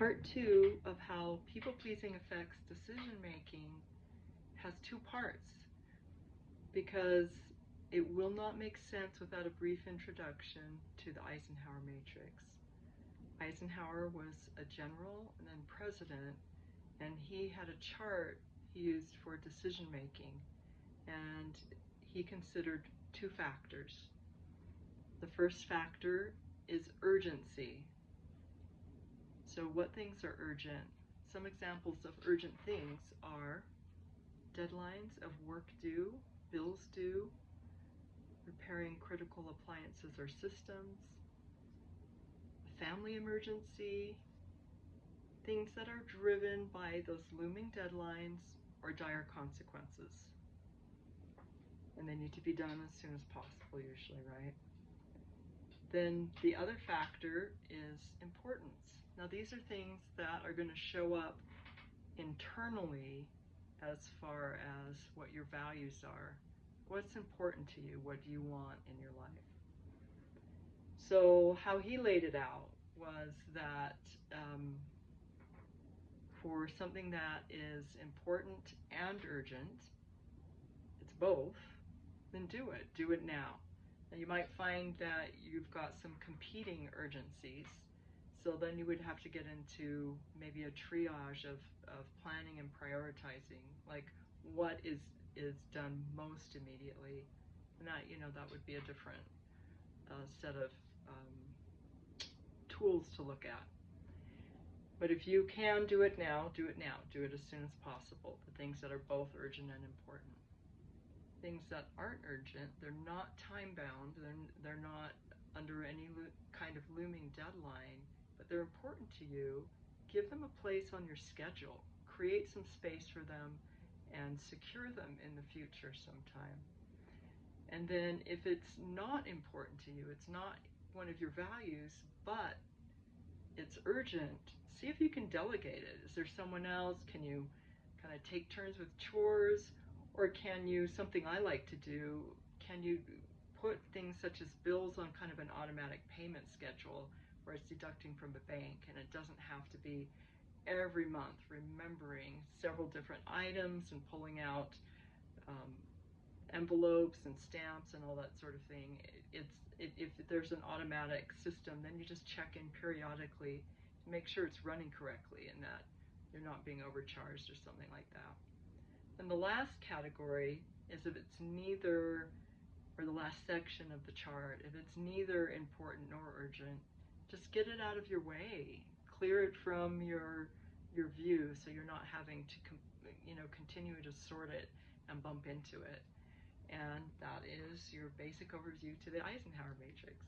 Part two of how people-pleasing affects decision-making has two parts, because it will not make sense without a brief introduction to the Eisenhower matrix. Eisenhower was a general and then president, and he had a chart he used for decision-making, and he considered two factors. The first factor is urgency. So what things are urgent? Some examples of urgent things are deadlines of work due, bills due, repairing critical appliances or systems, a family emergency, things that are driven by those looming deadlines or dire consequences. And they need to be done as soon as possible usually, right? Then the other factor is importance. Now these are things that are going to show up internally as far as what your values are. What's important to you? What do you want in your life? So how he laid it out was that for something that is important and urgent, it's both, then do it. Do it now. Now you might find that you've got some competing urgencies, so then you would have to get into maybe a triage of planning and prioritizing, like what is done most immediately, and that, that would be a different set of tools to look at. But if you can do it now, do it now. Do it as soon as possible, the things that are both urgent and important. Things that aren't urgent, they're not time-bound, they're not under any kind of looming deadline, but they're important to you, give them a place on your schedule. Create some space for them and secure them in the future sometime. And then if it's not important to you, it's not one of your values, but it's urgent, see if you can delegate it. Is there someone else? Can you kind of take turns with chores? Or can you, something I like to do, can you put things such as bills on kind of an automatic payment schedule where it's deducting from the bank, and it doesn't have to be every month remembering several different items and pulling out envelopes and stamps and all that sort of thing. If there's an automatic system, then you just check in periodically to make sure it's running correctly and that you're not being overcharged or something like that. And the last category is if it's neither, or the last section of the chart, if it's neither important nor urgent, just get it out of your way. Clear it from your view so you're not having to continue to sort it and bump into it. And that is your basic overview to the Eisenhower matrix.